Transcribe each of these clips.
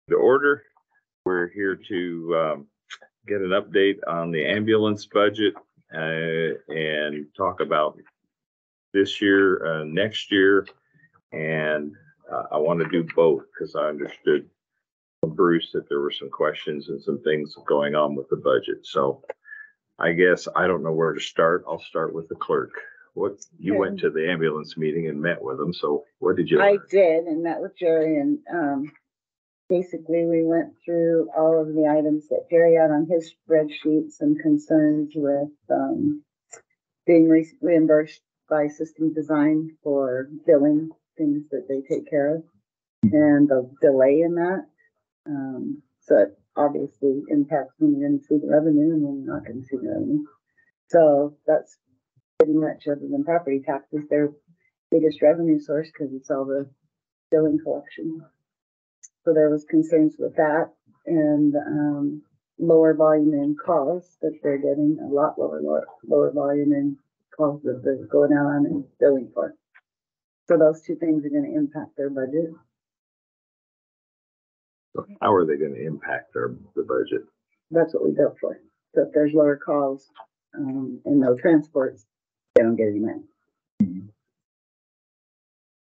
The order, we're here to get an update on the ambulance budget and talk about this year, next year, and I want to do both because I understood from Bruce that there were some questions and some things going on with the budget. So I guess I don't know where to start. I'll start with the clerk. You went to the ambulance meeting and met with them. So what did you learn? I did, and met with Jerry, and basically we went through all of the items that Jerry had on his spreadsheet, some concerns with being reimbursed by system design for billing things that they take care of, and the delay in that. So it obviously impacts when you're going to see the revenue and when you're not going to see the revenue. So that's pretty much, other than property taxes, their biggest revenue source because it's all the billing collection. So there was concerns with that, and lower volume in calls that they're getting, a lot lower volume in calls that they're going out on and billing for. So those two things are going to impact their budget. So how are they going to impact the budget? That's what we built for. So if there's lower calls and no transports, they don't get any money.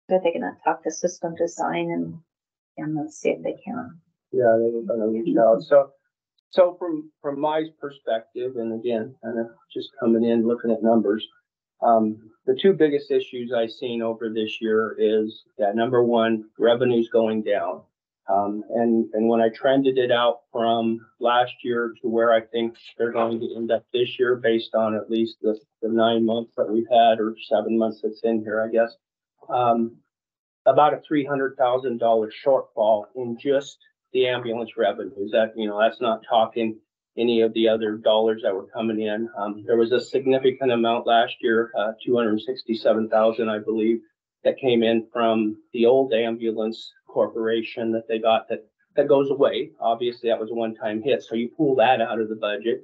Are they gonna talk to system design and let's see if they can? Yeah, they were gonna reach out. So from my perspective, and again, kind of just coming in, looking at numbers, the two biggest issues I've seen over this year is that number one, revenue's going down. And when I trended it out from last year to where I think they're going to end up this year, based on at least the 9 months that we've had, or 7 months that's in here, I guess, about a $300,000 shortfall in just the ambulance revenues. That, that's not talking any of the other dollars that were coming in. There was a significant amount last year, 267,000, I believe, that came in from the old ambulance corporation that they got that goes away. Obviously, that was a one-time hit. So you pull that out of the budget.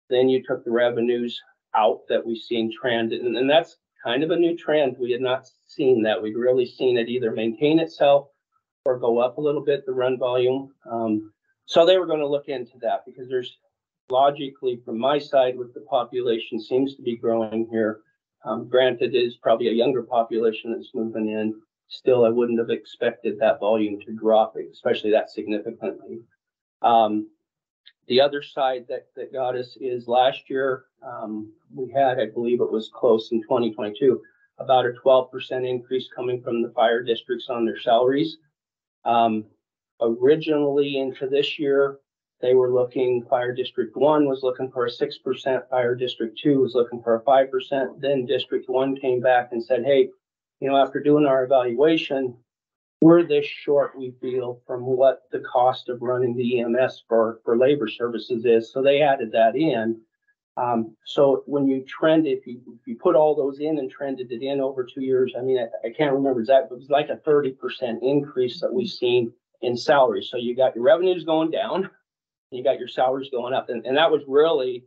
Then you took the revenues out that we've seen trend. And that's kind of a new trend. We had not seen that. We'd really seen it either maintain itself or go up a little bit, the run volume. So they were going to look into that because there's logically, from my side, with the population seems to be growing here. Granted, it is probably a younger population that's moving in. Still, I wouldn't have expected that volume to drop, especially that significantly. The other side that got us is last year, we had, I believe it was close in 2022, about a 12% increase coming from the fire districts on their salaries. Originally into this year, they were looking, Fire District 1 was looking for a 6%, Fire District 2 was looking for a 5%. Then District 1 came back and said, hey, after doing our evaluation, we're this short, we feel, from what the cost of running the EMS for labor services is. So they added that in. So when you trend, if you put all those in and trended it in over 2 years, I can't remember exactly, but it was like a 30% increase that we've seen in salaries. So you got your revenues going down, you got your salaries going up. And that was really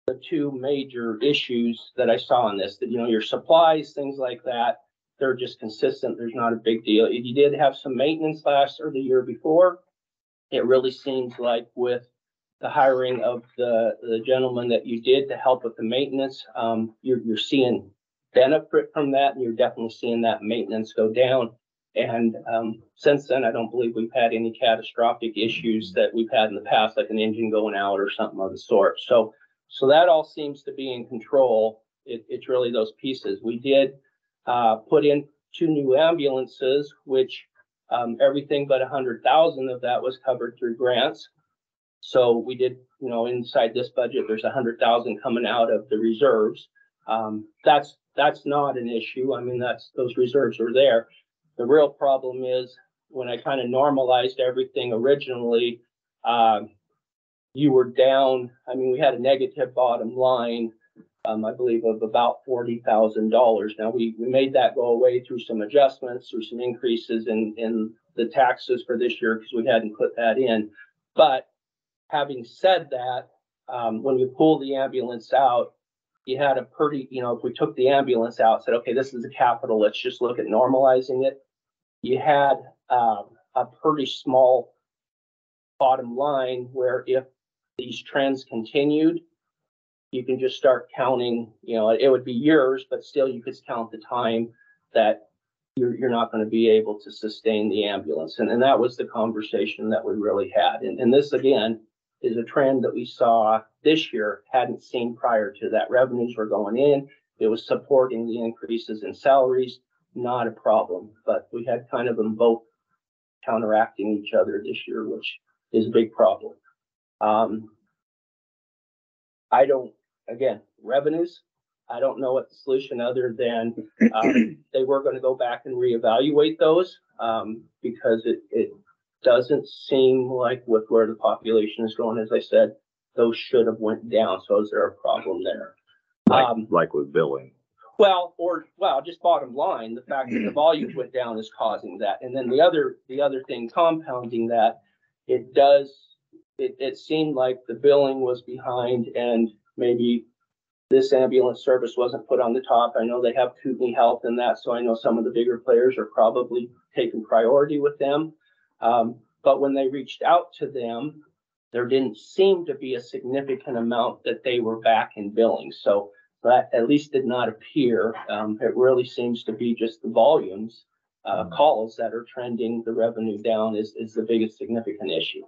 the two major issues that I saw in this, that, your supplies, things like that, they're just consistent. There's not a big deal. If you did have some maintenance last or the year before, it really seems like with the hiring of the gentleman that you did to help with the maintenance, you're seeing benefit from that, and you're definitely seeing that maintenance go down. And since then, I don't believe we've had any catastrophic issues that we've had in the past, like an engine going out or something of the sort. So that all seems to be in control. It's really those pieces. We did put in 2 new ambulances, which everything but 100,000 of that was covered through grants. So we did, inside this budget, there's 100,000 coming out of the reserves. That's not an issue. Those reserves are there. The real problem is when I kind of normalized everything originally, you were down. We had a negative bottom line, I believe, of about $40,000. Now we made that go away through some adjustments, through some increases in the taxes for this year because we hadn't put that in. But having said that, when you pull the ambulance out, you had a pretty, if we took the ambulance out, said, okay, this is a capital, let's just look at normalizing it. You had a pretty small bottom line where if these trends continued, you can just start counting, you know, it would be years, but still you could count the time that you're not going to be able to sustain the ambulance. And that was the conversation that we really had. And this, again, is a trend that we saw this year, hadn't seen prior to that. Revenues were going in. It was supporting the increases in salaries, not a problem. But we had kind of them both counteracting each other this year, which is a big problem. I don't, again, revenues, I don't know what the solution other than they were going to go back and reevaluate those because it doesn't seem like with where the population is going, as I said, those should have went down. So is there a problem there? Like with billing. Well, just bottom line, the fact that the volumes went down is causing that. And then the other thing compounding that, it seemed like the billing was behind and maybe this ambulance service wasn't put on the top. I know they have Kootenai Health and that, so I know some of the bigger players are probably taking priority with them. But when they reached out to them, there didn't seem to be a significant amount that they were back in billing. So that at least did not appear. It really seems to be just the volumes, calls that are trending the revenue down is the biggest significant issue.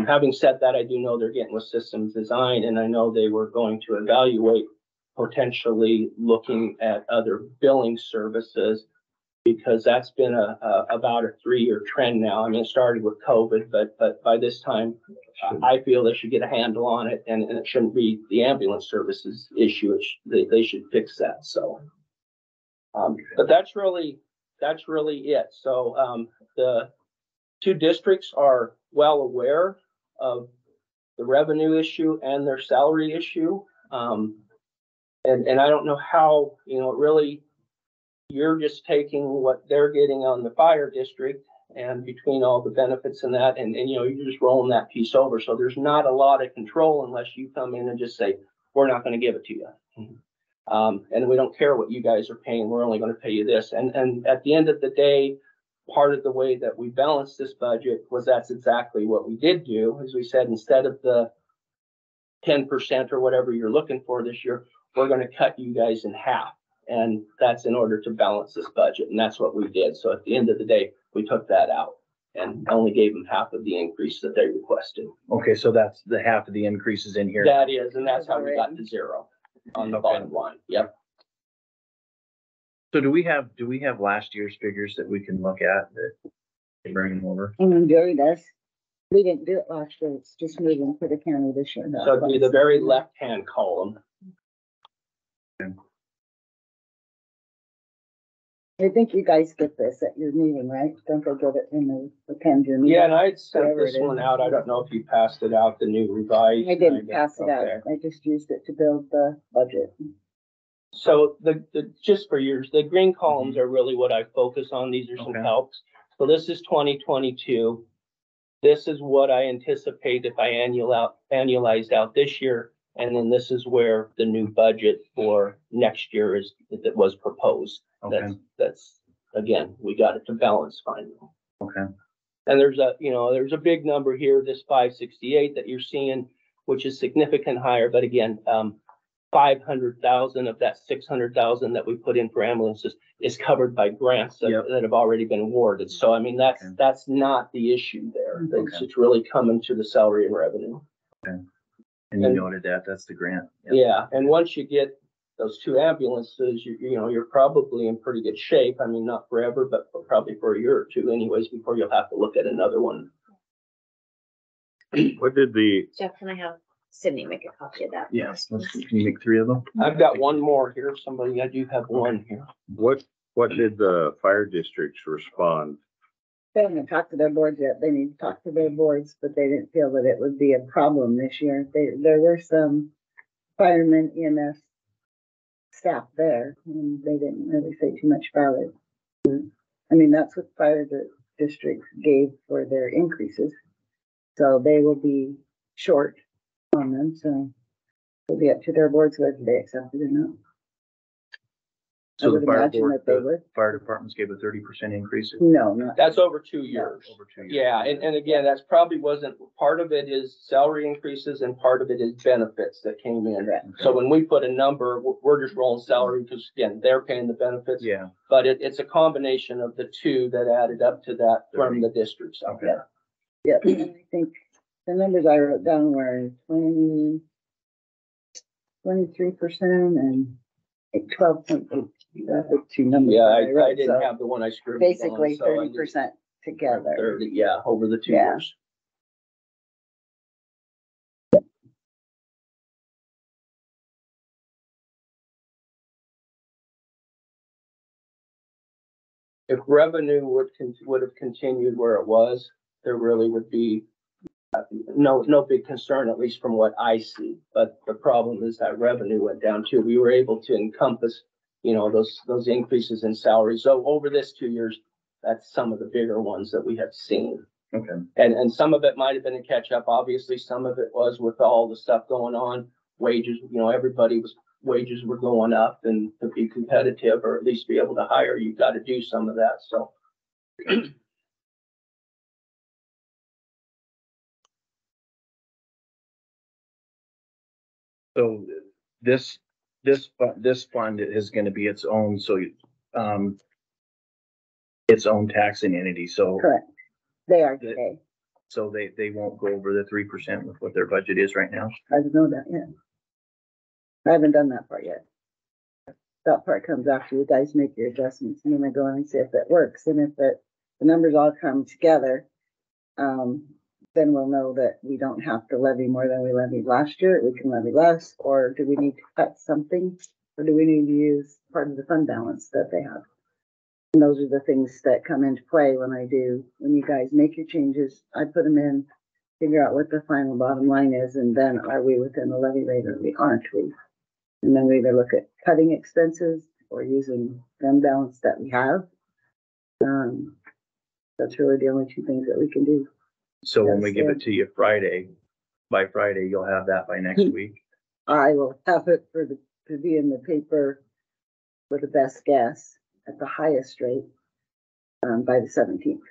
Having said that, I do know they're getting with systems design, and I know they were going to evaluate potentially looking at other billing services because that's been about a 3-year trend now. I mean, it started with COVID, but by this time, I feel they should get a handle on it, and it shouldn't be the ambulance services issue. They should fix that. So, but that's really it. So the two districts are well aware of the revenue issue and their salary issue. And I don't know how, you know, really, you're just taking what they're getting on the fire district and between all the benefits and that, and you know, you're just rolling that piece over. So there's not a lot of control unless you come in and just say, we're not going to give it to you. And we don't care what you guys are paying. We're only going to pay you this. And at the end of the day, part of the way that we balanced this budget was that's exactly what we did do. As we said, instead of the 10% or whatever you're looking for this year, we're going to cut you guys in half. And that's in order to balance this budget. And that's what we did. So at the end of the day, we took that out and only gave them half of the increase that they requested. Okay, so that's the half of the increases in here. That is, and that's how we got to zero on the bottom line. Yep. So do we have last year's figures that we can look at that can bring them over? Jerry does. We didn't do it last year. It's just moving to the county this year. So it'd be the very left-hand column. I think you guys get this at your meeting, right? Don't they get it in the Penn meeting? Yeah, and I sent Whatever this it is. one out. I don't know if you passed it out, the new revised. I didn't pass it out. Okay. I just used it to build the budget. So the just for yours, the green columns are really what I focus on. These are some Okay. helps. So this is 2022. This is what I anticipate if I annualized out this year. And then this is where the new budget for next year is that was proposed. Okay. That's again, we got it to balance finally. Okay. And there's a big number here, this 568 that you're seeing, which is significant higher. But again, 500,000 of that 600,000 that we put in for ambulances is covered by grants that, Yep. that have already been awarded. So I mean, that's not the issue there. It's really coming to the salary and revenue. Okay. And you noted that, that's the grant. Yep. Yeah, and once you get those two ambulances, you're probably in pretty good shape. I mean, not forever, but probably for a year or two anyways, before you'll have to look at another one. What did the, Jeff, can I have Sydney make a copy of that? Yes, can you make 3 of them? I've got one more here. I do have one here. what did the fire districts respond? They haven't talked to their boards yet. They need to talk to their boards, but they didn't feel that it would be a problem this year. There were some firemen, EMS staff there, and they didn't really say too much about it. I mean, that's what fire districts gave for their increases. So they will be short on them. So it'll be up to their boards whether they accept it or not. So would the fire imagine board, that they the would. fire departments gave a 30% increase No, not. That's over 2 years. over 2 years. Yeah, and again, that's probably wasn't, part of it is salary increases and part of it is benefits that came in. Correct. So when we put a number, we're just rolling salary because again, they're paying the benefits. Yeah, But it's a combination of the two that added up to that from the district side. okay. Yeah, and I think the numbers I wrote down were 23% and 12.8. That's the two numbers. Yeah, that I wrote, didn't so have the one I scribbled. basically on, so I 30% together. 30, yeah, over the 2 Yeah. years. If revenue would have continued where it was, there really would be no big concern, at least from what I see. But the problem is that revenue went down too. We were able to encompass, those increases in salaries. So over this 2 years, that's some of the bigger ones that we have seen. Okay. And some of it might have been a catch up. Obviously, some of it was with all the stuff going on. Wages, wages were going up, and to be competitive or at least be able to hire, you've got to do some of that. So. So this fund is gonna be its own, um, its own taxing entity, so. Correct. They are today. So they won't go over the 3% with what their budget is right now? I don't know that yet. I haven't done that part yet. That part comes after you guys make your adjustments, and then I go in and see if it works, and if the numbers all come together, then we'll know that we don't have to levy more than we levied last year, we can levy less, or do we need to cut something? Or do we need to use part of the fund balance that they have? And those are the things that come into play when you guys make your changes, I put them in, figure out what the final bottom line is, and then are we within the levy rate or aren't we? And then we either look at cutting expenses or using fund balance that we have. That's really the only two things that we can do. So when we give it to you by Friday, you'll have that by next week? I will have it to be in the paper for the best guess at the highest rate by the 17th.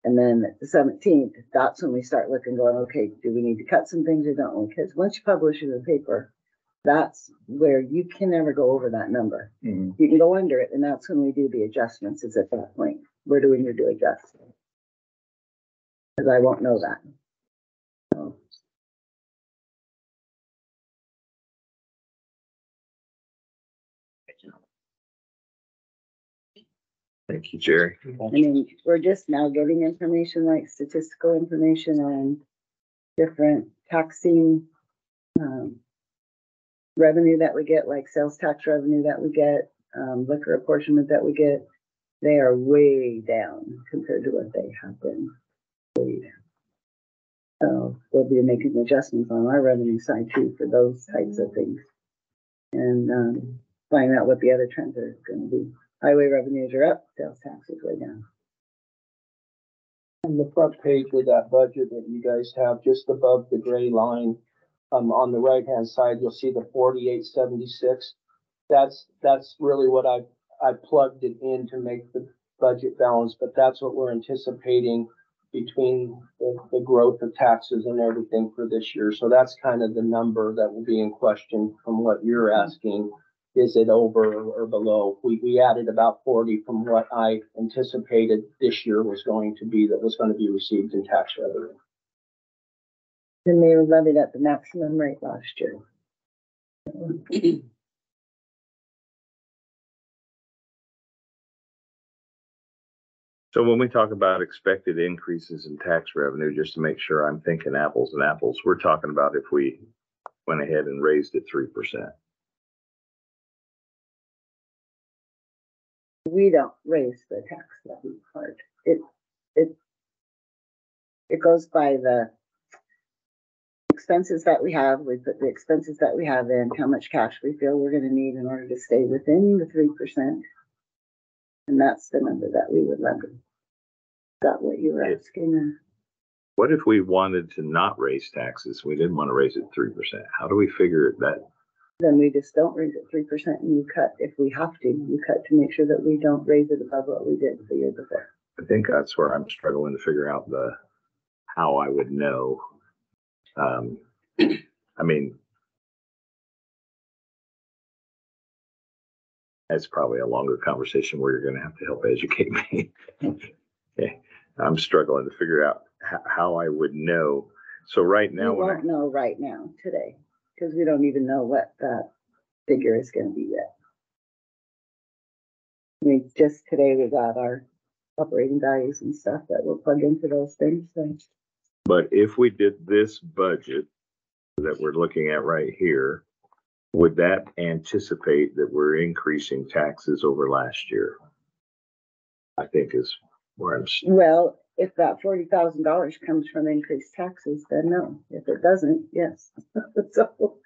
And then at the 17th, that's when we start looking, going, okay, do we need to cut some things or don't we? Because once you publish it in the paper, that's where you can never go over that number. Mm-hmm. You can go under it, and that's when we do the adjustments, is at that point. Where do we need to adjust? Because I won't know that. So. Thank you, Jerry. I mean, we're just now getting information like statistical information on different taxing revenue that we get, like sales tax revenue that we get, liquor apportionment that we get. They are way down compared to what they have been. Way down. So we'll be making adjustments on our revenue side too for those types of things. And find out what the other trends are going to be. Highway revenues are up, sales taxes way down. On the front page of that budget that you guys have, just above the gray line, on the right-hand side, you'll see the 4876. That's really what I plugged it in to make the budget balance, but that's what we're anticipating between the growth of taxes and everything for this year. So that's kind of the number that will be in question from what you're asking. Is it over or below? We added about 40 from what I anticipated this year was going to be received in tax revenue. And they were levied at the maximum rate last year. So when we talk about expected increases in tax revenue, just to make sure I'm thinking apples and apples, we're talking about if we went ahead and raised it 3%. We don't raise the tax levy part. It goes by the expenses that we have. We put the expenses that we have in, how much cash we feel we're going to need in order to stay within the 3%. And that's the number that we would levy. Is that what you were asking? What if we wanted to not raise taxes? We didn't want to raise it 3%. How do we figure that? then we just don't raise it 3% and you cut, if we have to, you cut to make sure that we don't raise it above what we did the year before. I think that's where I'm struggling to figure out how I would know. I mean, that's probably a longer conversation where you're going to have to help educate me. Okay. I'm struggling to figure out how I would know. So right now, We won't know right now, today, because we don't even know what that figure is gonna be yet. I mean, just today we got our operating values and stuff that will plug into those things, so. but if we did this budget that we're looking at right here, would that anticipate that we're increasing taxes over last year? I think is where I'm. Well, if that $40,000 comes from increased taxes, then no. If it doesn't, yes. So,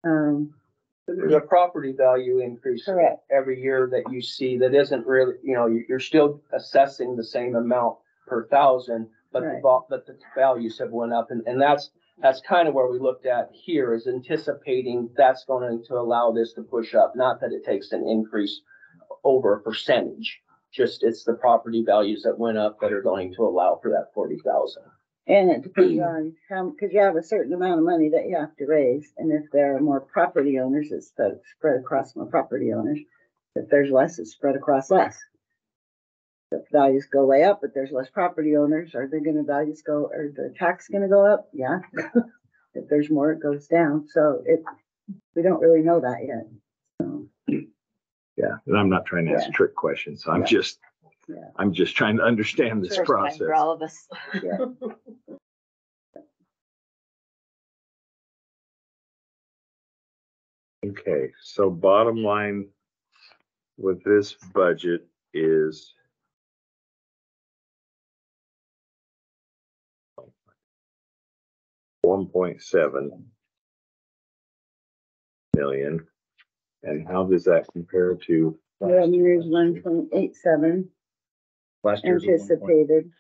There's a property value increase correct. every year that you see that isn't really, you're still assessing the same amount per thousand, but Right. but the values have went up, and that's kind of where we looked at here, is anticipating that's going to allow this to push up. Not that it takes an increase over a percentage, just it's the property values that went up that are going to allow for that 40,000. And it depends on how, because you have a certain amount of money that you have to raise, and if there are more property owners, it's spread across more property owners. If there's less, it's spread across less. If values go way up, but there's less property owners, are the tax gonna go up? Yeah. If there's more, it goes down, so we don't really know that yet. So, Yeah, and I'm not trying to ask Yeah. trick questions. I'm Yeah. just, Yeah. I'm just trying to understand this First time process. for all of us. yeah. Okay, so bottom line with this budget is $1.7 million. And how does that compare to? Revenue is 1.87, Last year's was 1.1.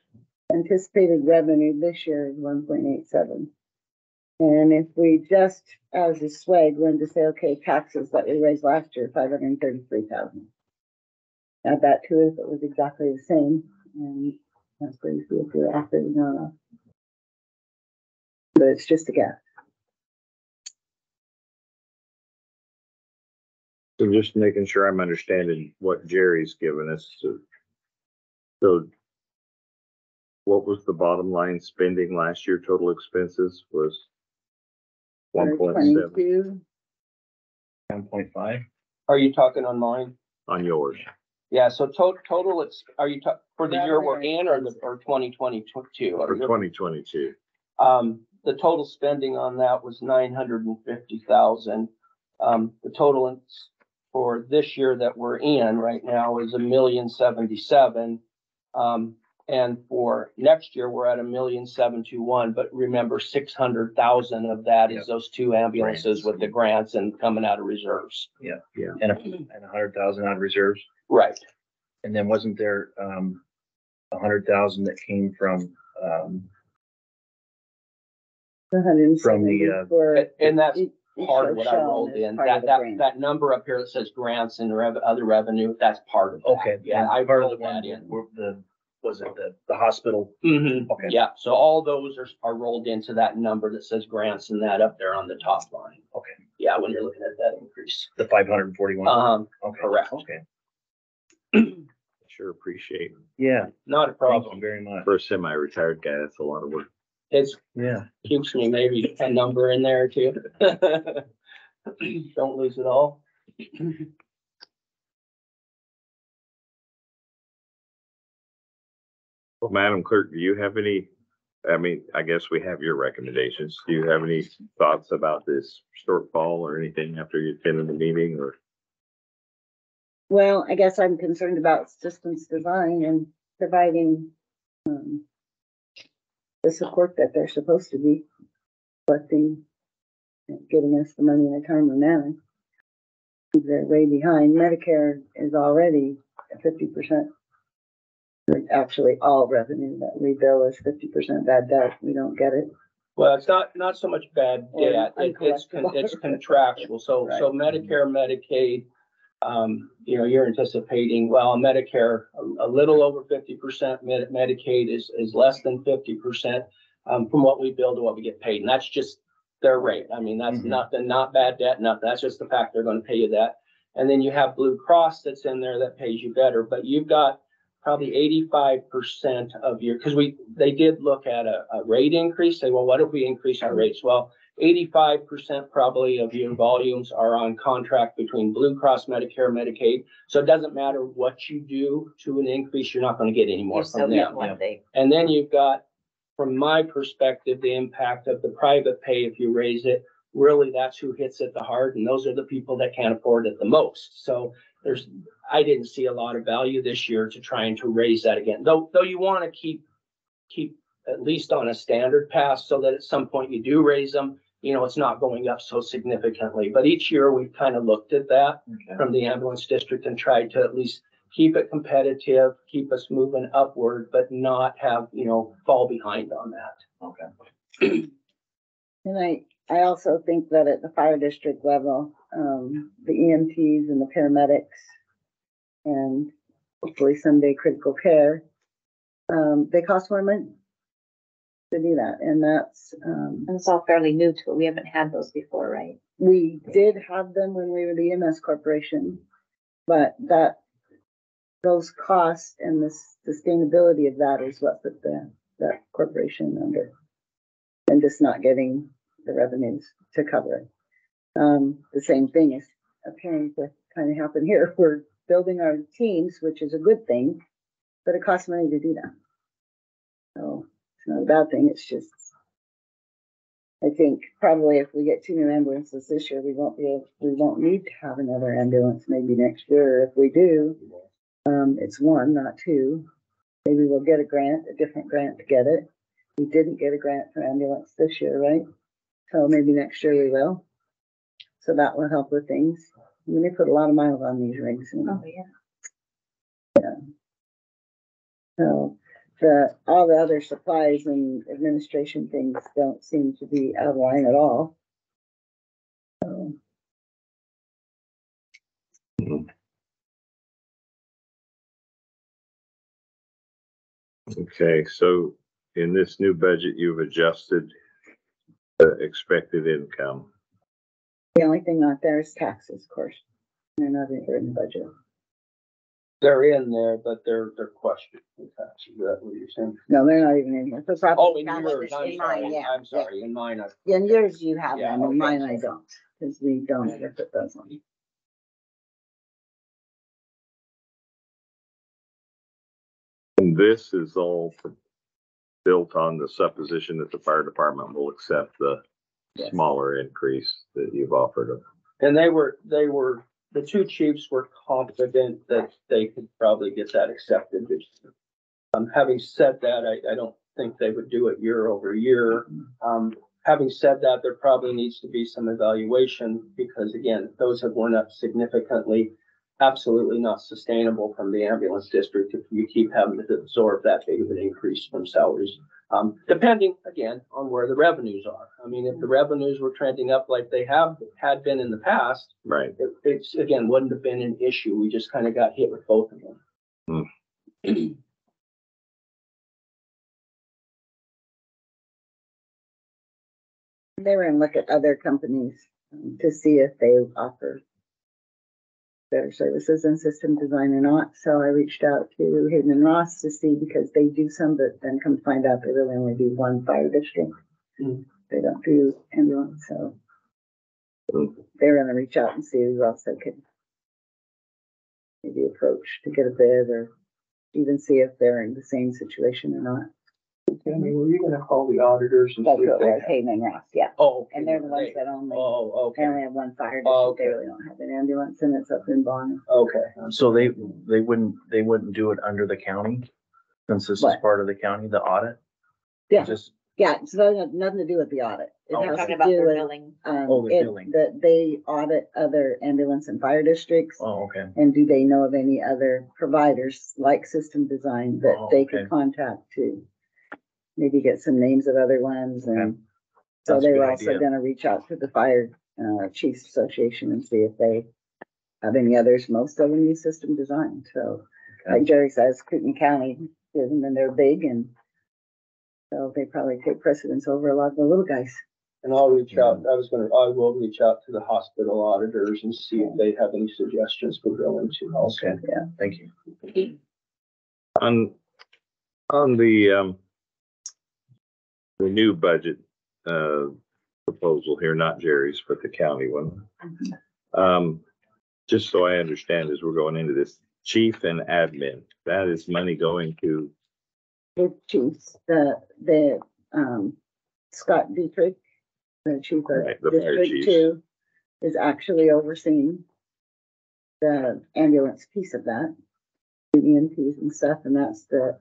anticipated revenue this year is 1.87. And if we just, as a swag, went to say, okay, taxes that we raised last year, 533,000. Add that to it if it was exactly the same, and that's where you see if you're after, but it's just a guess. So just making sure I'm understanding what Jerry's given us. So what was the bottom line spending last year? Total expenses was 1.7 22, 10.5. Are you talking on mine? on yours. Yeah, so total, are you for the year we're Revenue in, or 2022? For 2022. The total spending on that was 950,000. The total for this year that we're in right now is 1,077,000. And for next year, we're at 1,721,000, but remember 600,000 of that is Yep. those two ambulances Grants. with the grants and coming out of reserves. Yeah. Yeah. And 100,000 out of reserves. Right. And then wasn't there 100,000 that came from 170 for. And that's each part of what I shown rolled as in. part of That the grant. that number up here that says grants and other revenue, that's part of that. Okay. Yeah, and I part of rolled the one that in. was it the hospital? Mm-hmm. Okay. Yeah, so all those are rolled into that number that says grants and that up there on the top line. Okay. Yeah, when you're looking at that increase. The 541. Okay, correct. Okay. Sure appreciate it. Yeah. Not a Thank you problem. very much. For a semi-retired guy, that's a lot of work. It's Yeah. keeps me maybe a number in there too. Don't lose it all. Well, Madam Clerk, do you have any, I guess we have your recommendations. Do you have any thoughts about this shortfall or anything after you've been in the meeting or? Well, I guess I'm concerned about systems design and providing, the support that they're supposed to be collecting, and getting us the money in a timely manner. They're way behind. Medicare is already at 50%. Actually, all revenue that we bill is 50% bad debt. We don't get it. Well, it's not so much bad Or debt, it's uncollectible. contractual, so Medicare, Medicaid, you're anticipating, well, Medicare, a little over 50%, Medicaid is less than 50%, from what we bill to what we get paid, and that's just their rate. I mean, that's not bad debt, nothing, that's just the fact they're gonna pay you that. And then you have Blue Cross that's in there that pays you better, but you've got probably 85% of your, because they did look at a rate increase, say, well, what if we increase our rates? Well, 85% probably of your volumes are on contract between Blue Cross, Medicare, Medicaid. So it doesn't matter what you do to an increase, you're not going to get any more from them. And then you've got, from my perspective, the impact of the private pay if you raise it. Really, that's who hits it the hard, and those are the people that can't afford it the most. So I didn't see a lot of value this year to trying to raise that again. Though you want to keep at least on a standard path so that at some point you do raise them, it's not going up so significantly. But each year we've kind of looked at that from the ambulance district and tried to at least keep it competitive, keep us moving upward, but not have, fall behind on that. Okay. And I also think that at the fire district level, the EMTs and the paramedics and hopefully someday critical care, they cost more money to do that. And that's, And it's all fairly new to it. We haven't had those before, right? we did have them when we were the EMS corporation, but those costs and the sustainability of that is what put that corporation under, and just not getting the revenues to cover it. The same thing is appearing to kind of happen here. We're building our teams, which is a good thing, but it costs money to do that. So it's not a bad thing. It's just, I think probably if we get 2 new ambulances this year, we won't need to have another ambulance maybe next year. If we do, it's 1, not 2. Maybe we'll get a different grant to get it. We didn't get a grant for ambulance this year, right? So maybe next year we will. So that will help with things. I mean, they put a lot of miles on these rigs. Oh, yeah. So all the other supplies and administration things don't seem to be out of line at all. So. Okay, so in this new budget, you've adjusted the expected income. The only thing not there is taxes, of course. They're not in the budget. They're in there, but they're questioned. Is that what you're saying? No, they're not even in here. For property In taxes, yours, I'm in mine, sorry. yeah. I'm sorry, in mine. In yours, you have Yeah, them. In okay. mine, I don't, because we don't ever put those on. And this is all built on the supposition that the fire department will accept the smaller increase that you've offered them. And the 2 chiefs were confident that they could probably get that accepted. Having said that, I don't think they would do it year over year. Having said that, there probably needs to be some evaluation because again, those have went up significantly. Absolutely not sustainable from the ambulance district if you keep having to absorb that big of an increase from salaries. Depending again on where the revenues are. I mean, if the revenues were trending up like they had been in the past, right? It's again wouldn't have been an issue. We just kind of got hit with both of them. They were gonna look at other companies to see if they offer better services in system design or not. So I reached out to Hayden and Ross to see, because they do some, but then come to find out they really only do one fire district. They don't do ambulance, so they're gonna reach out and see who else they could maybe approach to get a bid, or even see if they're in the same situation or not. Tammy, were you gonna call the auditors and That's see if what they was Hayden and Ross, yeah. Oh, okay. And they're the ones that only, Oh, they okay. only have one fire district. Oh, okay. They really don't have an ambulance, and it's up in Bonner. Okay. So they wouldn't do it under the county, since this is What? part of the county, the audit? Yeah. Just, Yeah, so that has nothing to do with the audit. It Oh, We're has talking to about do their with, billing. the billing. that they audit other ambulance and fire districts. oh, okay. And do they know of any other providers like System Design that Oh, they okay. could contact to maybe get some names of other ones and So That's a they good were also idea. gonna reach out to the Fire Chiefs Association and see if they have any others. Most of them use system design, so like Jerry says, Kootenai County, given that they're big, and so they probably take precedence over a lot of the little guys. And I'll reach out, I will reach out to the hospital auditors and see if they have any suggestions for going to also. Okay, Yeah. thank you. On the new budget, proposal here, not Jerry's, but the county one. Just so I understand, as we're going into this, chief and admin, that is money going to, The chiefs, the Scott Dietrich, the chief of Right, the fire District chiefs. 2, is actually overseeing the ambulance piece of that, the EMTs and stuff, and that's the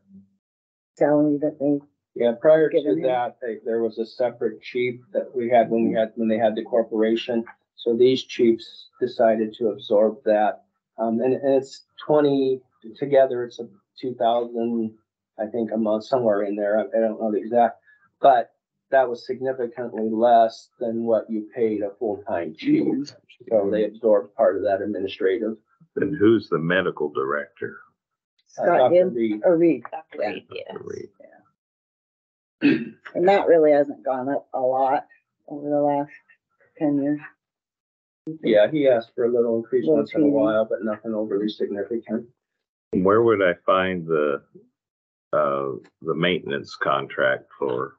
salary that they, Yeah, prior Given to him. that, there was a separate chief that we had when they had the corporation. So these chiefs decided to absorb that. And it's 20 together, it's a 2,000, I think, a month, somewhere in there. I don't know the exact, but that was significantly less than what you paid a full-time chief. So they absorbed part of that administrative. and who's the medical director? Scott Dr. Gibb Reed. or Reed. Dr. Yeah. Reed, yes. Reed. And that really hasn't gone up a lot over the last 10 years. Yeah, he asked for a little increase Little once in a teeny. while, but nothing overly significant. Where would I find the maintenance contract for?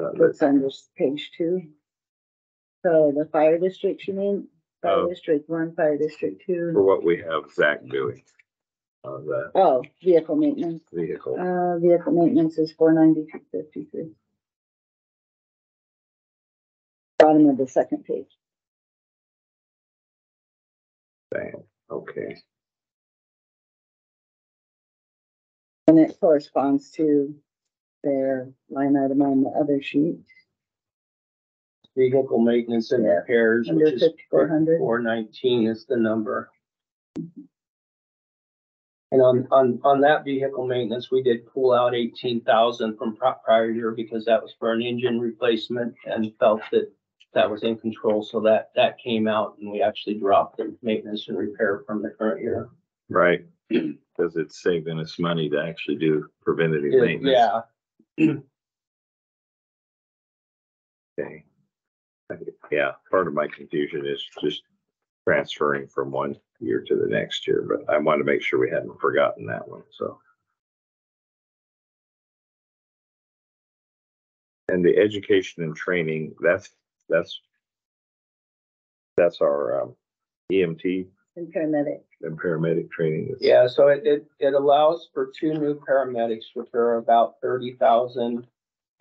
It's under page 2. So the fire district, you mean? Fire Oh. District 1, Fire District 2. For what we have Zach doing, that Oh, vehicle maintenance. vehicle. Vehicle maintenance is $492.53. Bottom of the second page. Thing. Okay, And it corresponds to their line item on the other sheet. Vehicle maintenance and Yeah, repairs, under which is 5,400. 419 is the number. And on that vehicle maintenance, we did pull out 18,000 from prior year because that was for an engine replacement and felt that that was in control. So that came out and we actually dropped the maintenance and repair from the current year. right, because it's saving us money to actually do preventative maintenance. Yeah, Okay. Yeah, part of my confusion is just transferring from one year to the next year, but I want to make sure we hadn't forgotten that one, so. And the education and training, that's our EMT And paramedic. and paramedic training. yeah. So it allows for 2 new paramedics, which are about 15,000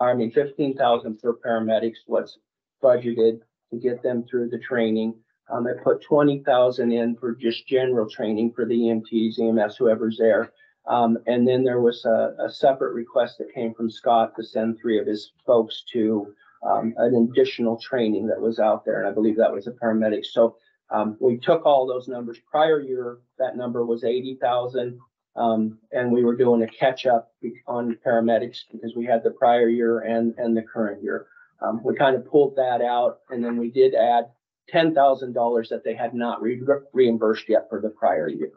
per paramedics, what's budgeted to get them through the training. It put 20,000 in for just general training for the EMTs, EMS, whoever's there. And then there was a separate request that came from Scott to send 3 of his folks to an additional training that was out there. And I believe that was a paramedic. So we took all those numbers. Prior year, that number was 80,000. And we were doing a catch up on paramedics because we had the prior year and the current year. We kind of pulled that out, and then we did add $10,000 that they had not reimbursed yet for the prior year.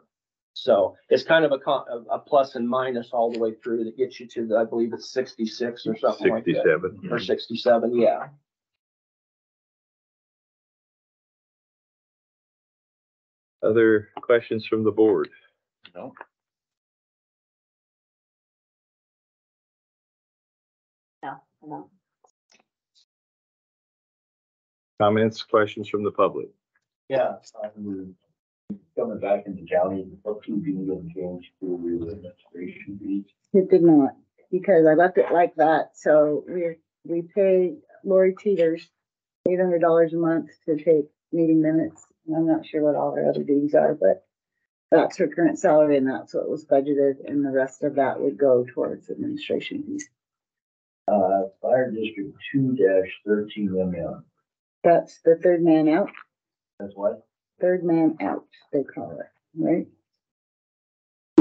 So it's kind of a plus and minus all the way through that gets you to I believe it's 66 or something like that. 67. Or 67, yeah. Other questions from the board? No. No. Comments, questions from the public? Yeah, coming back into county, what can be going to change to the administration fees? It did not, because I left it like that. So we pay Lori Teeters $800 a month to take meeting minutes. And I'm not sure what all her other duties are, but that's her current salary and that's what was budgeted. And the rest of that would go towards administration fees. Fire District 2-13 MM, That's the third man out, that's what? third man out, they call it, right?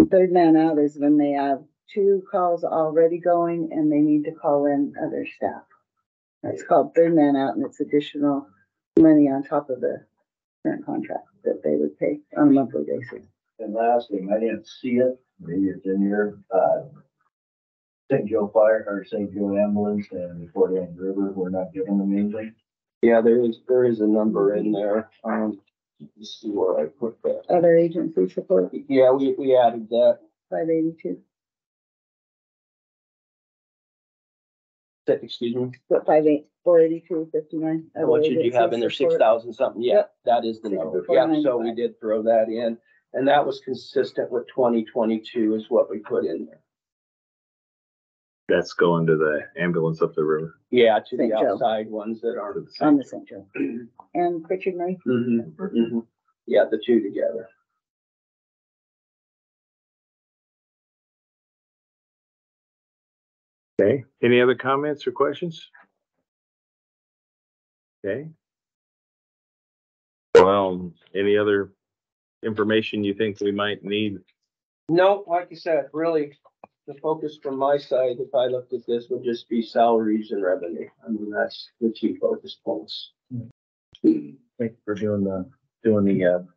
Third man out is when they have 2 calls already going and they need to call in other staff. It's called third man out, and it's additional money on top of the current contract that they would pay on a monthly basis. And last thing, I didn't see it, maybe it's in here, St. Joe Fire or St. Joe Ambulance and Fort Ann River, we're not giving them anything. Yeah, there is a number in there. Let's see where I put that. Other agency support, Yeah, we added that. 582. Excuse me. What, 482.59? How much did you have in there? 6,000 something? Yeah, that is the number. Yeah, so we did throw that in. And that was consistent with 2022 is what we put in there. That's going to the ambulance up the river. Yeah, to St. the Joe. outside ones that To aren't. the On the St. Joe. And Pritchard Murray? Yeah, the two together. Okay, any other comments or questions? Okay. Well, any other information you think we might need? No, like you said, really, the focus from my side, if I looked at this, would just be salaries and revenue. I mean, that's the key focus points. Thank you for doing the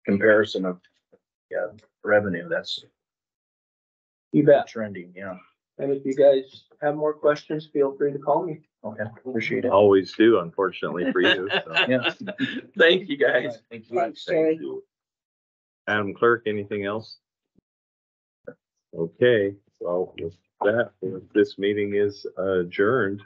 comparison of, revenue. That's You bet. trending, yeah. And if you guys have more questions, feel free to call me. Okay, appreciate it. Always do, unfortunately for you. So. Yeah. Thank you, guys. Thank you. Thanks, Jerry. Madam Clerk, anything else? Okay, well, with that, this meeting is adjourned.